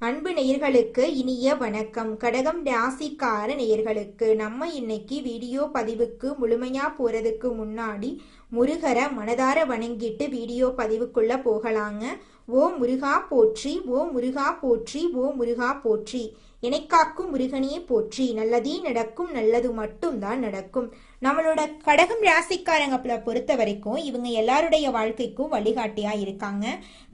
அன்பு நேயர்களுக்கு இனிய வணக்கம். கடகம் ராசிக்கார நேயர்களுக்கு நம்ம இன்னைக்கு வீடியோ பதிவுக்கு முழுமையா போறதுக்கு முன்னாடி முருகரை மனதார வணங்கிட்டு வீடியோ பதிவுக்குள்ள போகலாங்க. ஓ முருகா போற்றி, ஓ முருகா போற்றி, ஓ முருகா போற்றி. எனக்காக்கும் முருகனே போற்றி. நல்லதே நடக்கும், நல்லது மட்டும் தான் நடக்கும். நம்மளோட கடகம் ராசிக்காரங்களை பொறுத்த வரைக்கும் இவங்க எல்லாருடைய வாழ்க்கைக்கும் வழிகாட்டியா இருக்காங்க.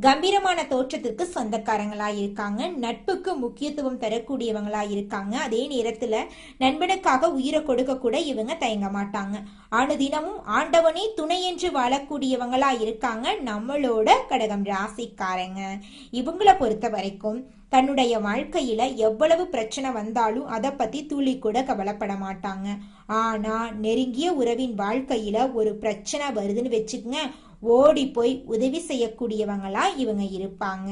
கம்பீரமான தோற்றத்திற்கு சொந்தக்காரங்களா இருக்காங்க. நட்புக்கு முக்கியத்துவம் தரக்கூடியவங்களா இருக்காங்க. அதே நேரத்துல நண்பனுக்காக உயிரை கொடுக்க கூட இவங்க தயங்க மாட்டாங்க. அனுதினமும் ஆண்டவனே துணை என்று வாழக்கூடியவங்களா இருக்காங்க நம்மளோட கடகம் ராசிக்காரங்க. இவங்களை பொறுத்த வரைக்கும் தன்னுடைய வாழ்க்கையில எவ்வளவு பிரச்சனை வந்தாலும் அதை பத்தி துளி கூட கவலைப்பட மாட்டாங்க. ஆனா நெருங்கிய உறவின் வாழ்க்கையில ஒரு பிரச்சனை வருதுன்னு வச்சுக்கங்க, ஓடி போய் உதவி செய்யக்கூடியவங்களா இவங்க இருப்பாங்க.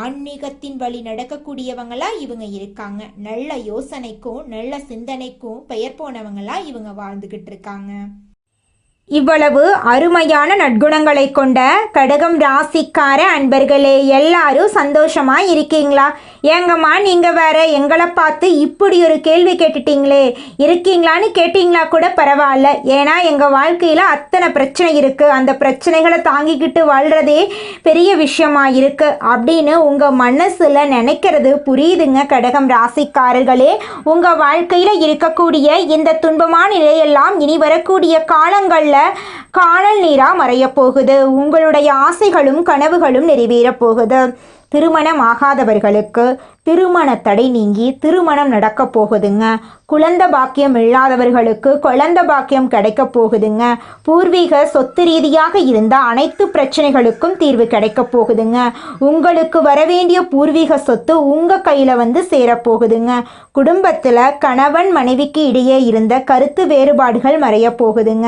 ஆன்மீகத்தின் வழி நடக்கக்கூடியவங்களா இவங்க இருக்காங்க. நல்ல யோசனைக்கும் நல்ல சிந்தனைக்கும் பெயர் போனவங்களா இவங்க வாழ்ந்துகிட்டு இருக்காங்க. இவ்வளவு அருமையான நற்குணங்களை கொண்ட கடகம் ராசிக்கார அன்பர்களே, எல்லாரும் சந்தோஷமா இருக்கீங்களா? ஏங்கம்மா நீங்க வேற எங்களை பார்த்து இப்படி ஒரு கேள்வி கேட்டுட்டீங்களே, இருக்கீங்களான்னு கேட்டீங்களா கூட பரவாயில்ல. ஏன்னா எங்க வாழ்க்கையில அத்தனை பிரச்சனை இருக்கு, அந்த பிரச்சனைகளை தாங்கிக்கிட்டு வாழ்றதே பெரிய விஷயமா இருக்கு அப்படின்னு உங்க மனசுல நினைக்கிறது புரியுதுங்க. கடகம் ராசிக்காரர்களே, உங்க வாழ்க்கையில இருக்கக்கூடிய இந்த துன்பமான நிலையெல்லாம் இனி வரக்கூடிய காலங்கள்ல காணல் நீரா மறைய போகுது. உங்களுடைய ஆசைகளும் கனவுகளும் நிறைவேற போகுது. திருமணம் ஆகாதவர்களுக்கு திருமண தடை நீங்கி திருமணம் நடக்க போகுதுங்க. குழந்தை பாக்கியம் இல்லாதவர்களுக்கு குழந்தை பாக்கியம் கிடைக்க போகுதுங்க. பூர்வீக சொத்து ரீதியாக இருந்த அனைத்து பிரச்சனைகளுக்கும் தீர்வு கிடைக்க போகுதுங்க. உங்களுக்கு வரவேண்டிய பூர்வீக சொத்து உங்க கையில வந்து சேரப்போகுதுங்க. குடும்பத்துல கணவன் மனைவிக்கு இடையே இருந்த கருத்து வேறுபாடுகள் மறைய போகுதுங்க.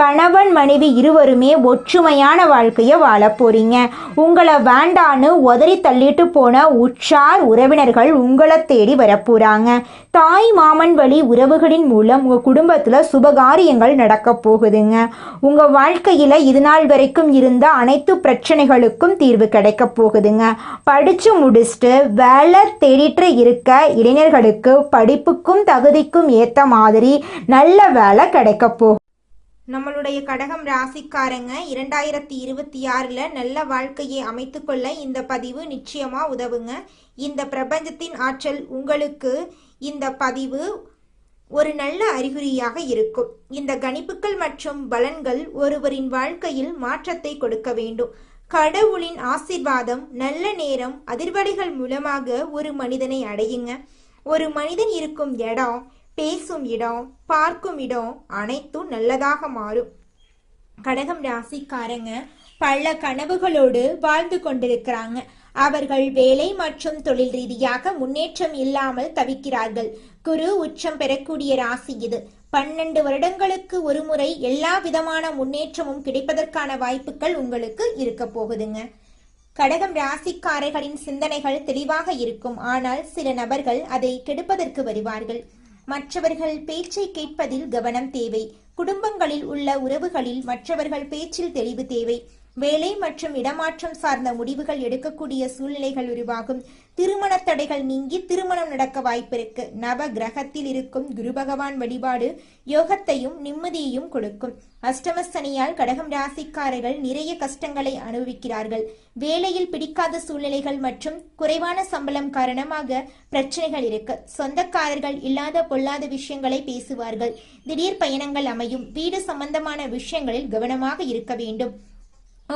கணவன் மனைவி இருவருமே ஒற்றுமையான வாழ்க்கையை வாழ போறீங்க. உங்களை வேண்டான்னு உதறி தள்ளிட்டு போன உற்றார் உறவினர்கள் உங்களை தேடி வரப்போறாங்க. தாய் மாமன் வழி உறவுகளின் மூலம் உங்க குடும்பத்துல சுபகாரியங்கள் நடக்க போகுதுங்க. உங்க வாழ்க்கையில இது நாள் வரைக்கும் இருந்த அனைத்து பிரச்சனைகளுக்கும் தீர்வு கிடைக்க போகுதுங்க. படிச்சு முடிச்சுட்டு வேலை தேடிட்டு இருக்க இளைஞர்களுக்கு படிப்புக்கும் தகுதிக்கும் ஏத்த மாதிரி நல்ல வேலை கிடைக்க போகுது. நம்மளுடைய கடகம் ராசிக்காரங்க 2026 நல்ல வாழ்க்கையை அமைத்துக்கொள்ள இந்த பதிவு நிச்சயமா உதவுங்க. இந்த பிரபஞ்சத்தின் ஆற்றல் உங்களுக்கு இந்த பதிவு ஒரு நல்ல அறிகுறியாக இருக்கும். இந்த கணிப்புகள் மற்றும் பலன்கள் ஒருவரின் வாழ்க்கையில் மாற்றத்தை கொடுக்க வேண்டும். கடவுளின் ஆசீர்வாதம், நல்ல நேரம், அதிர்வலைகள் மூலமாக ஒரு மனிதனை அடையுங்க. ஒரு மனிதன் இருக்கும் இடம், பேசும் இடம், பார்க்கும் இடம் அனைத்தும் நல்லதாக மாறும். கடகம் ராசிக்காரங்க பல கனவுகளோடு வாழ்ந்து கொண்டிருக்கிறாங்க. அவர்கள் வேலை மற்றும் தொழில் ரீதியாக முன்னேற்றம் இல்லாமல் தவிக்கிறார்கள். குரு உச்சம் பெறக்கூடிய ராசி இது. 12 வருடங்களுக்கு ஒரு முறை எல்லா விதமான முன்னேற்றமும் கிடைப்பதற்கான வாய்ப்புகள் உங்களுக்கு இருக்க போகுதுங்க. கடகம் ராசிக்காரர்களின் சிந்தனைகள் தெளிவாக இருக்கும். ஆனால் சில நபர்கள் அதை கெடுப்பதற்கு வருவார்கள். மற்றவர்கள் பேச்சை கேட்பதில் கவனம் தேவை. குடும்பங்களில் உள்ள உறவுகளில் மற்றவர்கள் பேச்சில் தெளிவு தேவை. வேலை மற்றும் இடமாற்றம் சார்ந்த முடிவுகள் எடுக்கக்கூடிய சூழ்நிலைகள் உருவாகும். திருமண தடைகள் நீங்கி திருமணம் நடக்க வாய்ப்பிருக்கு. நவ கிரகத்தில் இருக்கும் குரு பகவான் வழிபாடு யோகத்தையும் நிம்மதியையும் கொடுக்கும். அஷ்டம சனியால் கடகம் ராசிக்காரர்கள் நிறைய கஷ்டங்களை அனுபவிக்கிறார்கள். வேலையில் பிடிக்காத சூழ்நிலைகள் மற்றும் குறைவான சம்பளம் காரணமாக பிரச்சனைகள் இருக்கு. சொந்தக்காரர்கள் இல்லாத பொல்லாத விஷயங்களை பேசுவார்கள். திடீர் பயணங்கள் அமையும். வீடு சம்பந்தமான விஷயங்களில் கவனமாக இருக்க வேண்டும்.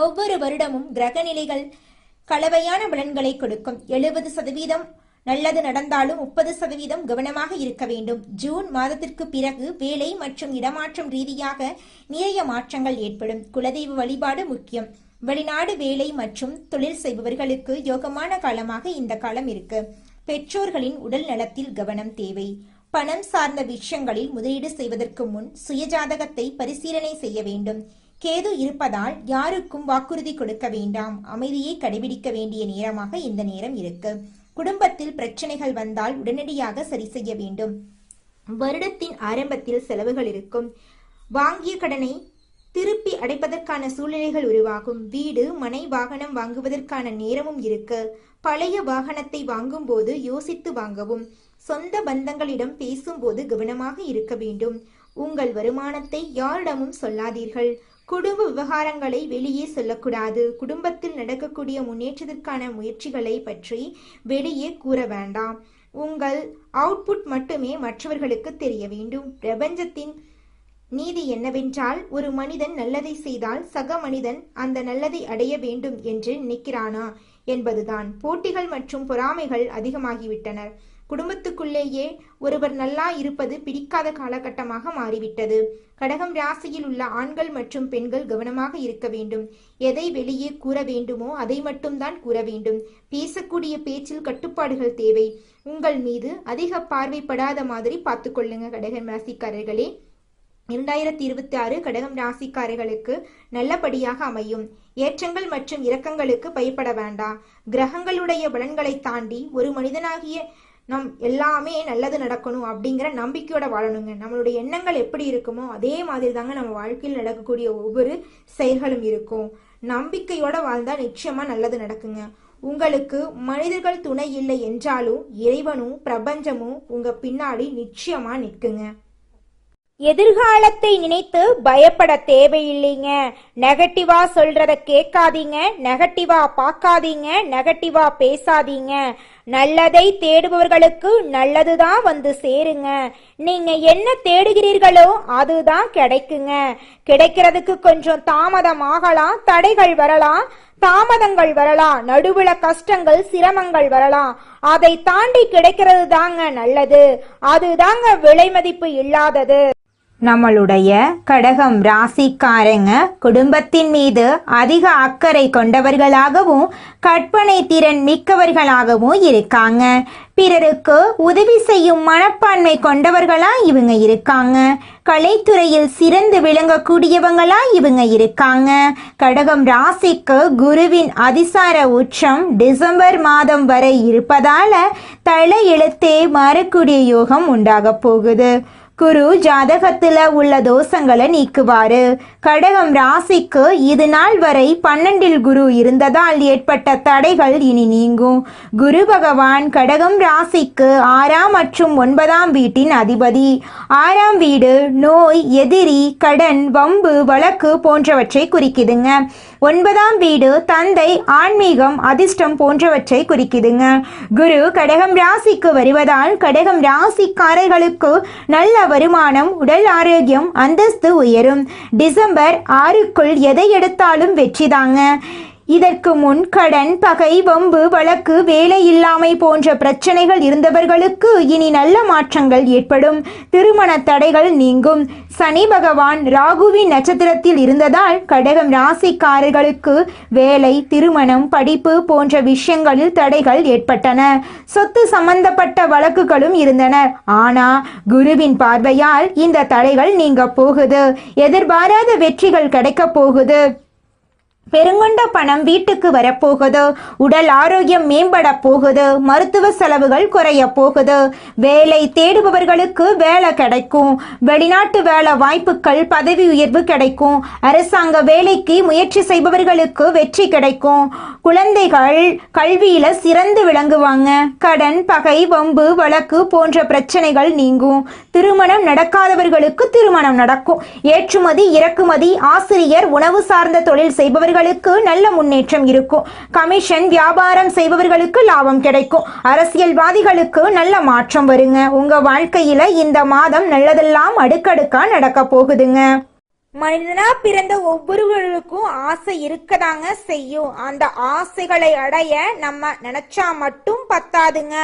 ஒவ்வொரு வருடமும் கிரக நிலைகள் கலவையான பலன்களை கொடுக்கும். 70% நல்லது நடந்தாலும் 30% கவனமாக இருக்க வேண்டும். ஜூன் மாதத்திற்கு பிறகு வேலை மற்றும் இடமாற்றம் ரீதியாக நிறைய மாற்றங்கள் ஏற்படும். குலதெய்வ வழிபாடு முக்கியம். வெளிநாடு வேலை மற்றும் தொழில் செய்பவர்களுக்கு யோகமான காலமாக இந்த காலம் இருக்கு. பெற்றோர்களின் உடல் நலத்தில் கவனம் தேவை. பணம் சார்ந்த விஷயங்களில் முதலீடு செய்வதற்கு முன் சுயஜாதகத்தை பரிசீலனை செய்ய வேண்டும். கேது இருப்பதால் யாருக்கும் வாக்குறுதி கொடுக்க வேண்டாம். அமைதியை கடைபிடிக்க வேண்டிய நேரமாக இந்த நேரம் இருக்கு. குடும்பத்தில் பிரச்சனைகள் வந்தால் உடனடியாக சரி செய்ய வேண்டும். வருடத்தின் ஆரம்பத்தில் செலவுகள் இருக்கும். வாங்கிய கடனை திருப்பி அடைப்பதற்கான சூழ்நிலைகள் உருவாகும். வீடு மனை வாகனம் வாங்குவதற்கான நேரமும் இருக்கு. பழைய வாகனத்தை வாங்கும் போது யோசித்து வாங்கவும். சொந்த பந்தங்களிடம் பேசும்போது கவனமாக இருக்க வேண்டும். உங்கள் வருமானத்தை யாரிடமும் சொல்லாதீர்கள். குடும்ப விவகாரங்களை வெளியே சொல்லக்கூடாது. குடும்பத்தில் நடக்கக்கூடிய முன்னேற்றத்திற்கான முயற்சிகளை பற்றி வெளியே கூற வேண்டாம். உங்கள் அவுட்புட் மட்டுமே மற்றவர்களுக்கு தெரிய வேண்டும். பிரபஞ்சத்தின் நீதி என்னவென்றால், ஒரு மனிதன் நல்லதை செய்தால் சக மனிதன் அந்த நல்லதை அடைய வேண்டும் என்று நினைக்கிறானா என்பதுதான். போட்டிகள் மற்றும் பொறாமைகள் அதிகமாகிவிட்டனர். குடும்பத்துக்குள்ளேயே ஒருவர் நல்லா இருப்பது பிடிக்காத காலகட்டமாக மாறிவிட்டது. கடகம் ராசியில் உள்ள ஆண்கள் மற்றும் பெண்கள் கவனமாக இருக்க வேண்டும். எதை வெளியே கூற வேண்டுமோ அதை மட்டும்தான் கூற வேண்டும். பேசக்கூடிய பேச்சில் கட்டுப்பாடுகள் தேவை. உங்கள் மீது அதிக பார்வைப்படாத மாதிரி பார்த்துக்கொள்ளுங்க கடகம் ராசிக்காரர்களே. 2026 கடகம் ராசிக்காரர்களுக்கு நல்லபடியாக அமையும். ஏற்றங்கள் மற்றும் இரக்கங்களுக்கு பயப்பட வேண்டாம். கிரகங்களுடைய பலன்களை தாண்டி ஒரு மனிதனாகிய நம் எல்லாமே நல்லது நடக்கணும் அப்படிங்கிற நம்பிக்கையோட வாழணுங்க. நம்மளுடைய எண்ணங்கள் எப்படி இருக்குமோ அதே மாதிரி தாங்க நம்ம வாழ்க்கையில் நடக்கக்கூடிய ஒவ்வொரு செயல்களும் இருக்கும். நம்பிக்கையோட வாழ்ந்தா நிச்சயமா நல்லது நடக்குங்க. உங்களுக்கு மனிதர்கள் துணை இல்லை என்றாலும் இறைவனும் பிரபஞ்சமும் உங்க பின்னாடி நிச்சயமா நிற்குங்க. எதிர்காலத்தை நினைத்து பயப்பட தேவையில்லைங்க. நெகட்டிவா சொல்றத கேட்காதீங்க, நெகட்டிவா பார்க்காதீங்க, நெகட்டிவா பேசாதீங்க. நல்லதை தேடுபவர்களுக்கு நல்லதுதான் வந்து சேருங்க. நீங்க என்ன தேடுகிறீர்களோ அதுதான் கிடைக்குங்க. கிடைக்கிறதுக்கு கொஞ்சம் தாமதம் ஆகலாம், தடைகள் வரலாம், தாமதங்கள் வரலாம், நடுவுல கஷ்டங்கள் சிரமங்கள் வரலாம். அதை தாண்டி கிடைக்கிறது தாங்க நல்லது. அதுதாங்க விலை மதிப்பு இல்லாதது. நம்மளுடைய கடகம் ராசிக்காரங்க குடும்பத்தின் மீது அதிக அக்கறை கொண்டவர்களாகவும் கற்பனை திறன் மிக்கவர்களாகவும் இருக்காங்க. பிறருக்கு உதவி செய்யும் மனப்பான்மை கொண்டவர்களா இவங்க இருக்காங்க. கலைத்துறையில் சிறந்து விளங்கக்கூடியவங்களா இவங்க இருக்காங்க. கடகம் ராசிக்கு குருவின் அதிசார உச்சம் டிசம்பர் மாதம் வரை இருப்பதால தலையெழுத்தே மாறக்கூடிய யோகம் உண்டாக போகுது. குரு ஜாதகத்துல உள்ள தோஷங்களை நீக்குவாரு. கடகம் ராசிக்கு இது நாள் வரை 12 குரு இருந்ததால் ஏற்பட்ட தடைகள் இனி நீங்கும். குரு பகவான் கடகம் ராசிக்கு 6ஆம் மற்றும் 9ஆம் வீட்டின் அதிபதி. 6ஆம் வீடு நோய், எதிரி, கடன், வம்பு, வழக்கு போன்றவற்றை குறிக்குதுங்க. 9ஆம் வீடு தந்தை, ஆன்மீகம், அதிர்ஷ்டம் போன்றவற்றை குறிக்குதுங்க. குரு கடகம் ராசிக்கு வருவதால் கடகம் ராசிக்காரர்களுக்கு நல்ல வருமானம், உடல் ஆரோக்கியம், அந்தஸ்து உயரும். டிசம்பர் 6க்குள் எதை எடுத்தாலும் வெற்றிதாங்க. இதற்கு முன் கடன், பகை, வம்பு, வழக்கு, வேலை இல்லாமை போன்ற பிரச்சனைகள் இருந்தவர்களுக்கு இனி நல்ல மாற்றங்கள் ஏற்படும். திருமண தடைகள் நீங்கும். சனி பகவான் ராகுவின் நட்சத்திரத்தில் இருந்ததால் கடகம் ராசிக்காரர்களுக்கு வேலை, திருமணம், படிப்பு போன்ற விஷயங்களில் தடைகள் ஏற்பட்டன. சொத்து சம்பந்தப்பட்ட வழக்குகளும் இருந்தன. ஆனா குருவின் பார்வையால் இந்த தடைகள் நீங்க போகுது. எதிர்பாராத வெற்றிகள் கிடைக்க போகுது. பெருங்கொண்ட பணம் வீட்டுக்கு வரப்போகுது. உடல் ஆரோக்கியம் மேம்பட போகுது. மருத்துவ செலவுகள் குறைய போகுது. வேலை தேடுபவர்களுக்கு வேலை கிடைக்கும். வெளிநாட்டு வேலை வாய்ப்புகள், பதவி உயர்வு கிடைக்கும். அரசாங்க வேலைக்கு முயற்சி செய்பவர்களுக்கு வெற்றி கிடைக்கும். குழந்தைகள் கல்வியில சிறந்து விளங்குவாங்க. கடன், பகை, வம்பு, வழக்கு போன்ற பிரச்சனைகள் நீங்கும். திருமணம் நடக்காதவர்களுக்கு திருமணம் நடக்கும். ஏற்றுமதி, இறக்குமதி, ஆசிரியர், உணவு சார்ந்த தொழில் செய்பவர்களுக்கு நல்ல முன்னேற்றம் இருக்கும். கமிஷன் வியாபாரம் செய்பவர்களுக்கு லாபம் கிடைக்கும். அரசியல்வாதிகளுக்கு நல்ல மாற்றம் வருங்க. உங்க வாழ்க்கையில இந்த மாதம் நல்லதெல்லாம் அடுக்கடுக்கா நடக்க போகுதுங்க. மனிதனா பிறந்த ஒவ்வொருவருக்கும் ஆசை இருக்கதாங்க செய்யும். அந்த ஆசைகளை அடைய நம்ம நினைச்சா மட்டும் பத்தாதுங்க.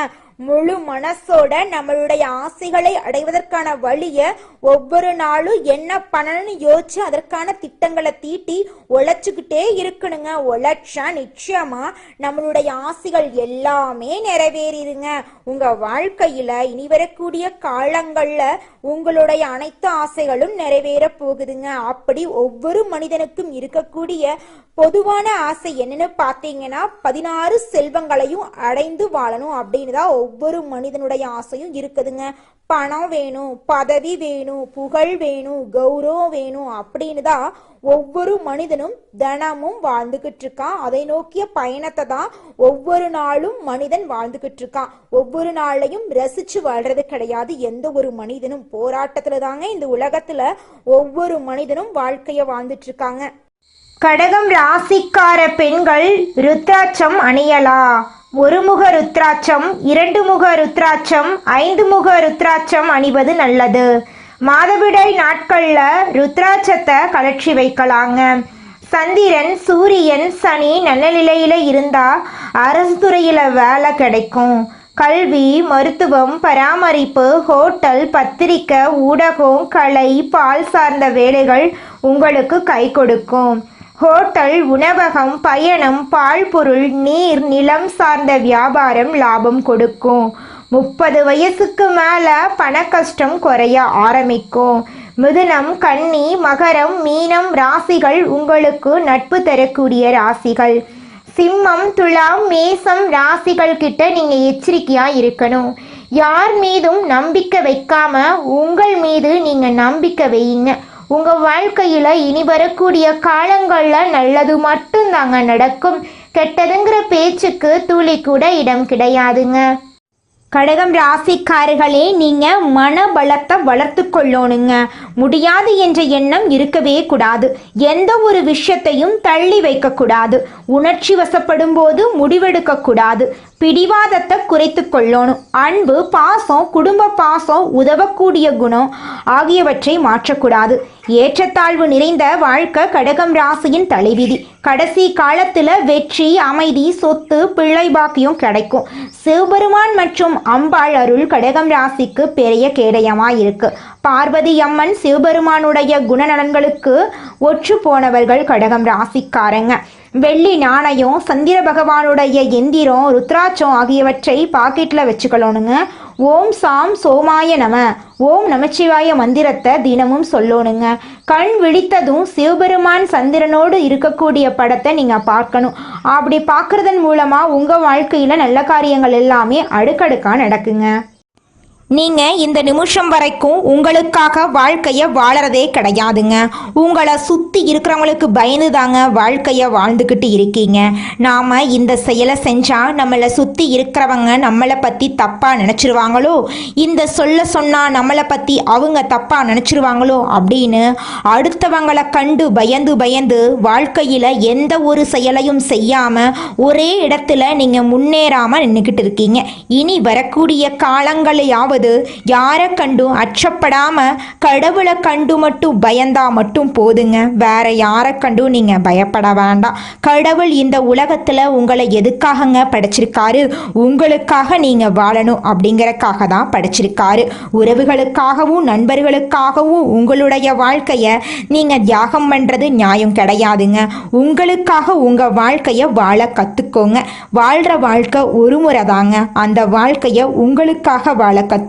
முழு மனசோட நம்மளுடைய ஆசைகளை அடைவதற்கான வழியை ஒவ்வொரு நாளும் என்ன பண்ணணும்னு யோசிச்சு அதற்கான திட்டங்களை தீட்டி உழைச்சுக்கிட்டே இருக்கணுங்க. உழைச்சா நிச்சயமா நம்மளுடைய ஆசைகள் எல்லாமே நிறைவேறிடுங்க. உங்க வாழ்க்கையில இனி வரக்கூடிய காலங்கள்ல உங்களுடைய அனைத்து ஆசைகளும் நிறைவேற போகுதுங்க. அப்படி ஒவ்வொரு மனிதனுக்கும் இருக்கக்கூடிய பொதுவான ஆசை என்னன்னு பார்த்தீங்கன்னா 16 செல்வங்களையும் அடைந்து வாழணும் அப்படின்னு தான் ஒவ்வொரு மனிதனுடைய ஆசையும் இருக்குதுங்க. பணம் வேணும், பதவி வேணும், புகழ் வேணும், கௌரவம் வேணும் அப்படின்னு தான் ஒவ்வொரு மனிதனும் தினமும் வாழ்ந்துகிட்டு இருக்கான். அதை நோக்கிய பயணத்தை தான் ஒவ்வொரு நாளும் மனிதன் வாழ்ந்துகிட்டு இருக்கான். ஒவ்வொரு நாளையும் ரசிச்சு வாழ்றது கிடையாது எந்த ஒரு மனிதனும். போராட்டத்துல தாங்க இந்த உலகத்துல ஒவ்வொரு மனிதனும் வாழ்க்கைய வாழ்ந்துட்டு இருக்காங்க. கடகம் ராசிக்கார பெண்கள் ருத்ராட்சம் அணியலா? ஒருமுக ருத்ராட்சம், 2 முக ருத்ராட்சம், 5 முக ருத்ராட்சம் அணிவது நல்லது. மாதவிடாய் நாட்கள்ல ருத்ராட்சத்தை கலற்றி வைக்கலாங்க. சந்திரன், சூரியன், சனி நல்ல நிலையில இருந்தா அரசு துறையில வேலை கிடைக்கும். கல்வி, மருத்துவம், பராமரிப்பு, ஹோட்டல், பத்திரிக்கை, ஊடகம், கலை, பால் சார்ந்த வேலைகள் உங்களுக்கு கை கொடுக்கும். ஹோட்டல், உணவகம், பயணம், பால் பொருள், நீர், நிலம் சார்ந்த வியாபாரம் லாபம் கொடுக்கும். 30 வயசுக்கு மேல பண கஷ்டம் குறைய ஆரம்பிக்கும். மிதுனம், கன்னி, மகரம், மீனம் ராசிகள் உங்களுக்கு நட்பு தரக்கூடிய ராசிகள். சிம்மம், துலாம், மேசம் ராசிகள் கிட்ட நீங்க எச்சரிக்கையா இருக்கணும். யார் மீதும் நம்பிக்கை வைக்காம உங்கள் மீது நீங்க நம்பிக்கை வையுங்க. உங்க வாழ்க்கையில இனி வரக்கூடிய காலங்கள்ல நல்லது மட்டும்தாங்க நடக்கும். கெட்டதுங்கிற பேச்சுக்கு துளி கூட இடம் கிடையாதுங்க. கடகம் ராசிக்காரர்களே, நீங்க மனபலத்தை வளர்த்து கொள்ளணுங்க. முடியாது என்ற எண்ணம் இருக்கவே கூடாது. எந்த ஒரு விஷயத்தையும் தள்ளி வைக்க கூடாது. உணர்ச்சி வசப்படும் போது முடிவெடுக்க கூடாது. பிடிவாதத்தை குறைத்து கொள்ளணும். அன்பு, பாசம், குடும்ப பாசம், உதவக்கூடிய குணம் ஆகியவற்றை மாற்றக்கூடாது. ஏற்றத்தாழ்வு நிறைந்த வாழ்க்கை கடகம் ராசியின் தலைவிதி. கடைசி காலத்துல வெற்றி, அமைதி, சொத்து, பிள்ளை பாக்கியம் கிடைக்கும். சிவபெருமான் மற்றும் அம்பாள் அருள் கடகம் ராசிக்கு பெரிய கேடயமா இருக்கு. பார்வதி அம்மன் சிவபெருமானுடைய குணநலன்களுக்கு ஒற்று போனவர்கள் கடகம் ராசிக்காரங்க. வெள்ளி நாணயம், சந்திர பகவானுடைய எந்திரம், ருத்ராட்சம் ஆகியவற்றை பாக்கெட்டில் வச்சுக்கணுங்க. ஓம் சாம் சோமாய நம, ஓம் நமச்சிவாய மந்திரத்தை தினமும் சொல்லணுங்க. கண் விழித்ததும் சிவபெருமான் சந்திரனோடு இருக்கக்கூடிய படத்தை நீங்கள் பார்க்கணும். அப்படி பார்க்கறதன் மூலமாக உங்கள் வாழ்க்கையில் நல்ல காரியங்கள் எல்லாமே அடுக்கடுக்காக நடக்குங்க. நீங்கள் இந்த நிமிஷம் வரைக்கும் உங்களுக்காக வாழ்க்கையை வாழறதே கிடையாதுங்க. உங்களை சுற்றி இருக்கிறவங்களுக்கு பயந்து தாங்க வாழ்க்கையை வாழ்ந்துக்கிட்டு இருக்கீங்க. நாம் இந்த செயலை செஞ்சால் நம்மளை சுற்றி இருக்கிறவங்க நம்மளை பற்றி தப்பாக நினச்சிருவாங்களோ, இந்த சொன்னால் நம்மளை பற்றி அவங்க தப்பாக நினச்சிருவாங்களோ அப்படின்னு அடுத்தவங்களை கண்டு பயந்து வாழ்க்கையில் எந்த ஒரு செயலையும் செய்யாமல் ஒரே இடத்துல நீங்கள் முன்னேறாமல் நின்றுக்கிட்டு இருக்கீங்க. இனி வரக்கூடிய காலங்களையாவது யாரை கண்டும் அச்சப்படாம கடவுளை கண்டு மட்டும் பயந்தா மட்டும் போதுங்க. வேற யாரை கண்டும் நீங்க பயப்பட வேண்டாம். கடவுள் இந்த உலகத்துல உங்களை எதுக்காகங்க படைச்சிருக்காரு? உங்களுக்காக நீங்க வாழணும் அப்படிங்கறக்காக தான் படைச்சிருக்காரு. உறவுகளுக்காகவும் நண்பர்களுக்காகவும் உங்களுடைய வாழ்க்கைய நீங்க தியாகம் பண்றது நியாயம் கிடையாதுங்க. உங்களுக்காக உங்க வாழ்க்கைய வாழ கத்துக்கோங்க. வாழ்ற வாழ்க்கை ஒரு முறை தாங்க. அந்த வாழ்க்கைய உங்களுக்காக வாழ கத்துக்கோங்க.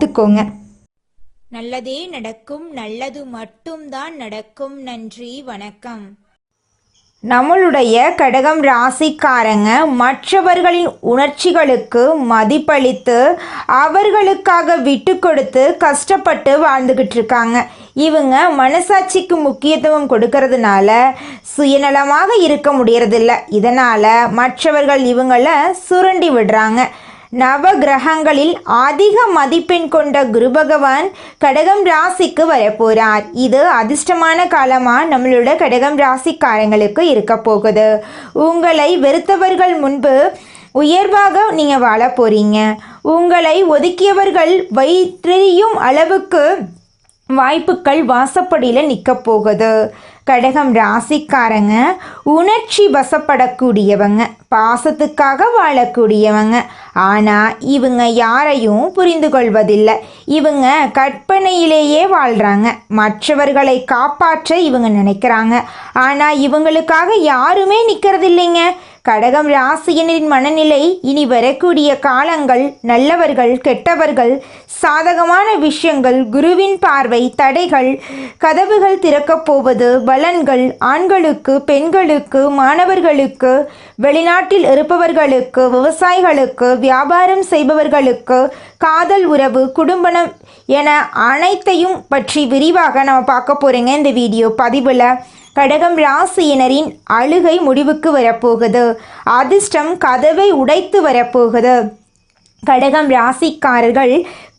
நல்லதே நடக்கும். நல்லது மட்டும்தான் நடக்கும். நன்றி, வணக்கம். நம்மளுடைய கடகம் ராசிக்காரங்க மற்றவர்களின் உணர்ச்சிகளுக்கு மதிப்பளித்து அவர்களுக்காக விட்டு கொடுத்து கஷ்டப்பட்டு வாழ்ந்துக்கிட்டு இருக்காங்க. இவங்க மனசாட்சிக்கு முக்கியத்துவம் கொடுக்கறதுனால சுயநலமாக இருக்க முடியறதில்ல. இதனால் மற்றவர்கள் இவங்களை சுரண்டி விடுறாங்க. நவ கிரகங்களில் அதிக மதிப்பெண் கொண்ட குரு பகவான் கடகம் ராசிக்கு வரப்போறார். இது அதிர்ஷ்டமான காலமாக நம்மளோட கடகம் ராசிக்காரங்களுக்கு இருக்க போகுது. உங்களை வெறுத்தவர்கள் முன்பு உயர்வாக நீங்கள் வாழ போறீங்க. உங்களை ஒதுக்கியவர்கள் வைத்தெறியும் அளவுக்கு வாய்ப்புகள் வாசப்படியில் நிற்க போகுது. கடகம் ராசிக்காரங்க உணர்ச்சி வசப்படக்கூடியவங்க, பாசத்துக்காக வாழக்கூடியவங்க. ஆனால் இவங்க யாரையும் புரிந்து கொள்வதில்லை. இவங்க கற்பனையிலேயே வாழ்கிறாங்க. மற்றவர்களை காப்பாற்ற இவங்க நினைக்கிறாங்க. ஆனால் இவங்களுக்காக யாருமே நிற்கிறது இல்லைங்க. கடகம் ராசியினரின் மனநிலை இனி வரக்கூடிய காலங்கள் நல்லவர்கள் கெட்டவர்கள் சாதகமான விஷயங்கள் குருவின் பார்வை தடைகள் கதவுகள் திறக்கப் போவது பலன்கள் ஆண்களுக்கு பெண்களுக்கு மாணவர்களுக்கு வெளிநாட்டில் இருப்பவர்களுக்கு விவசாயிகளுக்கு வியாபாரம் செய்பவர்களுக்கு காதல் உறவு குடும்பம் என அனைத்தையும் பற்றி விரிவாக நம்ம பார்க்க போகிறோங்க இந்த வீடியோ பதிவில். கடகம் ராசியினரின் அழுகை முடிவுக்கு வரப்போகுது. அதிர்ஷ்டம் கதவை உடைத்து வரப்போகுது. கடகம் ராசிக்காரர்கள்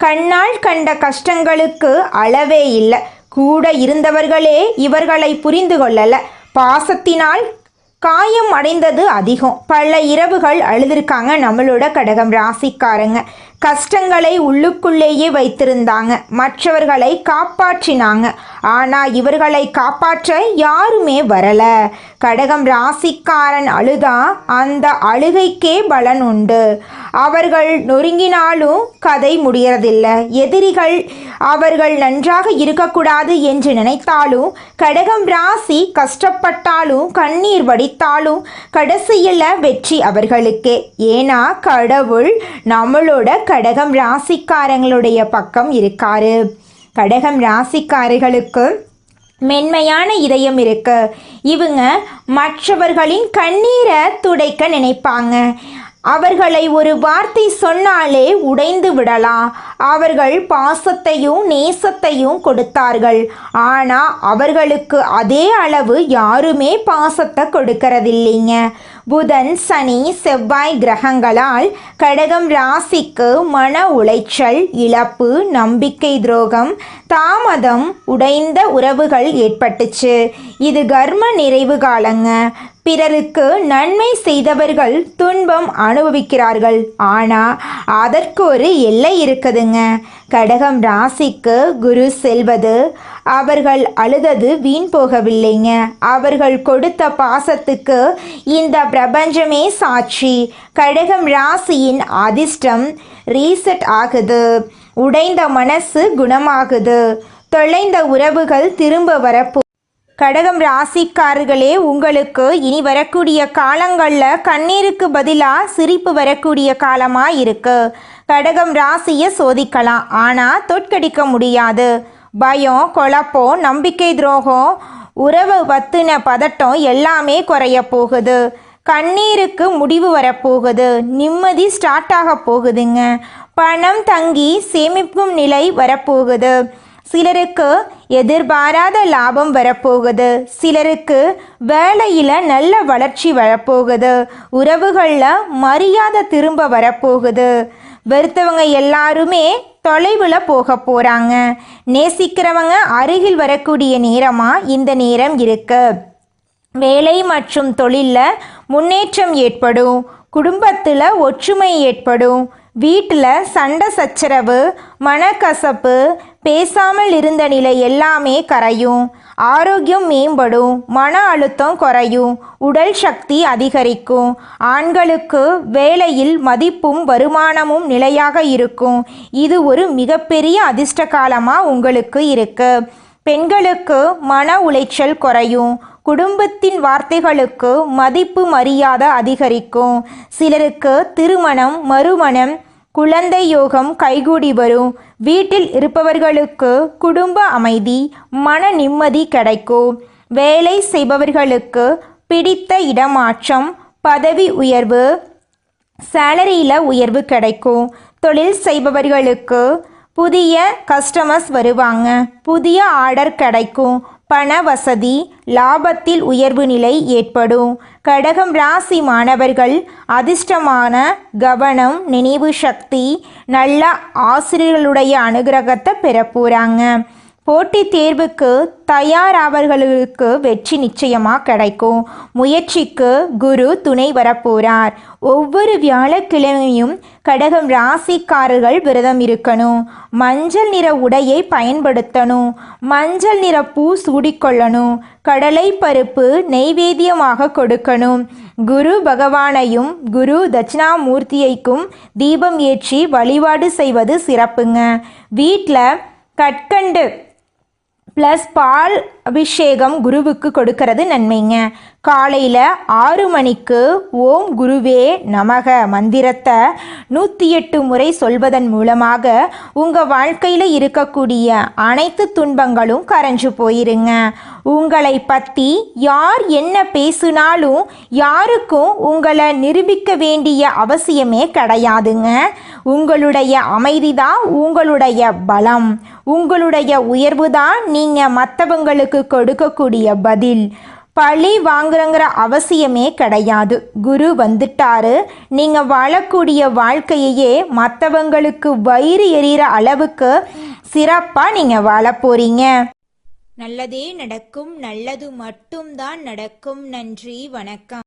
கண்ணால் கண்ட கஷ்டங்களுக்கு அளவே இல்லை. கூட இருந்தவர்களே இவர்களை புரிந்து கொள்ளல. பாசத்தினால் காயம் அடைந்தது அதிகம். பல இரவுகள் அழுதுருக்காங்க நம்மளோட கடகம் ராசிக்காரங்க. கஷ்டங்களை உள்ளுக்குள்ளேயே வைத்திருந்தாங்க. மற்றவர்களை காப்பாற்றினாங்க. ஆனால் இவர்களை காப்பாற்ற யாருமே வரல. கடகம் ராசிக்காரன் அழுதா அந்த அழுகைக்கே பலன் உண்டு. அவர்கள் நொறுங்கினாலும் கதை முடியறதில்லை. எதிரிகள் அவர்கள் நன்றாக இருக்கக்கூடாது என்று நினைத்தாலும் கடகம் ராசி கஷ்டப்பட்டாலும் கண்ணீர் வடித்தாலும் கடைசியில் வெற்றி அவர்களுக்கே. ஏன்னா கடவுள் நம்மளோட கடகம் ராசிக்காரங்களுடைய பக்கம் இருக்காரு. கடகம் ராசிக்காரர்களுக்கு மென்மையான இதயம் இருக்கு. இவங்க மற்றவர்களின் கண்ணீரை துடைக்க நினைப்பாங்க. அவர்களை ஒரு வார்த்தை சொன்னாலே உடைந்து விடலாம். அவர்கள் பாசத்தையும் நேசத்தையும் கொடுத்தார்கள். ஆனால் அவர்களுக்கு அதே அளவு யாருமே பாசத்தை கொடுக்கறதில்லைங்க. புதன் சனி செவ்வாய் கிரகங்களால் கடகம் ராசிக்கு மன உளைச்சல் இழப்பு நம்பிக்கை துரோகம் தாமதம் உடைந்த உறவுகள் ஏற்பட்டுச்சு. இது கர்ம நிறைவு காலங்க. பிறருக்கு நன்மை செய்தவர்கள் துன்பம் அனுபவிக்கிறார்கள். ஆனால் அதற்கு ஒரு எல்லை இருக்குதுங்க. கடகம் ராசிக்கு குரு செல்வது அவர்கள் அழுதது வீண் போகவில்லைங்க. அவர்கள் கொடுத்த பாசத்துக்கு இந்த பிரபஞ்சமே சாட்சி. கடகம் ராசியின் அதிர்ஷ்டம் ரீசெட் ஆகுது. உடைந்த மனசு குணமாகுது. தொலைந்த உறவுகள் திரும்ப வரப்போ. கடகம் ராசிக்காரர்களே, உங்களுக்கு இனி வரக்கூடிய காலங்களில் கண்ணீருக்கு பதிலாக சிரிப்பு வரக்கூடிய காலமாக இருக்கு. கடகம் ராசியை சோதிக்கலாம், ஆனால் தோற்கடிக்க முடியாது. பயம் குழப்பம் நம்பிக்கை துரோகம் உறவு பத்தின பதட்டம் எல்லாமே குறைய போகுது. கண்ணீருக்கு முடிவு வரப்போகுது. நிம்மதி ஸ்டார்ட் ஆக போகுதுங்க. பணம் தங்கி சேமிக்கும் நிலை வரப்போகுது. சிலருக்கு எதிர்பாராத லாபம் வரப்போகுது. சிலருக்கு வேலையில் நல்ல வளர்ச்சி வரப்போகுது. உறவுகளில் மரியாதை திரும்ப வரப்போகுது. வெறுத்தவங்க எல்லாருமே தொலைவில் போக போகிறாங்க. நேசிக்கிறவங்க அருகில் வரக்கூடிய நேரமாக இந்த நேரம் இருக்கு. வேலை மற்றும் தொழிலில் முன்னேற்றம் ஏற்படும். குடும்பத்தில் ஒற்றுமை ஏற்படும். வீட்டில் சண்டை சச்சரவு மனக்கசப்பு பேசாமல் இருந்த நிலை எல்லாமே கரையும். ஆரோக்கியம் மேம்படும். மன அழுத்தம் குறையும். உடல் சக்தி அதிகரிக்கும். ஆண்களுக்கு வேலையில் மதிப்பும் வருமானமும் நிலையாக இருக்கும். இது ஒரு மிகப்பெரிய அதிர்ஷ்ட காலமாக உங்களுக்கு இருக்கு. பெண்களுக்கு மன உளைச்சல் குறையும். குடும்பத்தின் வார்த்தைகளுக்கு மதிப்பு மரியாதை அதிகரிக்கும். சிலருக்கு திருமணம் மறுமணம் குழந்தை யோகம் கைகூடி வரும். வீட்டில் இருப்பவர்களுக்கு குடும்ப அமைதி மன நிம்மதி கிடைக்கும். வேலை செய்பவர்களுக்கு பிடித்த இடமாற்றம் பதவி உயர்வு சேலரியில் உயர்வு கிடைக்கும். தொழில் செய்பவர்களுக்கு புதிய கஸ்டமர்ஸ் வருவாங்க. புதிய ஆர்டர் கிடைக்கும். பண வசதி லாபத்தில் உயர்வு நிலை ஏற்படும். கடகம் ராசி மாணவர்கள் அதிர்ஷ்டமான கவனம் நினைவு சக்தி நல்ல ஆசிரியர்களுடைய அனுகிரகத்தை பெற போகிறாங்க. போட்டித் தேர்வுக்கு தயாராவர்களுக்கு வெற்றி நிச்சயமாக கிடைக்கும். முயற்சிக்கு குரு துணை வரப்போகிறார். ஒவ்வொரு வியாழக்கிழமையும் கடகம் ராசிக்காரர்கள் விரதம் இருக்கணும். மஞ்சள் நிற உடையை பயன்படுத்தணும். மஞ்சள் நிற பூ சூடிக்கொள்ளணும். கடலை பருப்பு நெய்வேத்தியமாக கொடுக்கணும். குரு பகவானையும் குரு தட்சிணாமூர்த்தியைக்கும் தீபம் ஏற்றி வழிபாடு செய்வது சிறப்புங்க. வீட்டில் கற்கண்டு ப்ளஸ் பால் அபிஷேகம் குருவுக்கு கொடுக்கறது நன்மைங்க. காலையில் 6 மணிக்கு ஓம் குருவே நமக மந்திரத்தை 108 முறை சொல்வதன் மூலமாக உங்கள் வாழ்க்கையில் இருக்கக்கூடிய அனைத்து துன்பங்களும் கரைஞ்சு போயிருங்க. உங்களை பற்றி யார் என்ன பேசினாலும் யாருக்கும் உங்களை நிரூபிக்க வேண்டிய அவசியமே கிடையாதுங்க. உங்களுடைய அமைதி தான் உங்களுடைய பலம், உங்களுடைய உயர்வு தான் நீங்கள் மற்றவங்களுக்கு கொடுக்கக்கூடிய பதில். பழி வாங்குறங்கிற அவசியமே கிடையாது. குரு வந்துட்டாரு, நீங்கள் வாழக்கூடிய வாழ்க்கையையே மற்றவங்களுக்கு வயிறு எறிகிற அளவுக்கு சிறப்பாக நீங்கள் வாழ போறீங்க. நல்லதே நடக்கும், நல்லது மட்டும்தான் நடக்கும். நன்றி, வணக்கம்.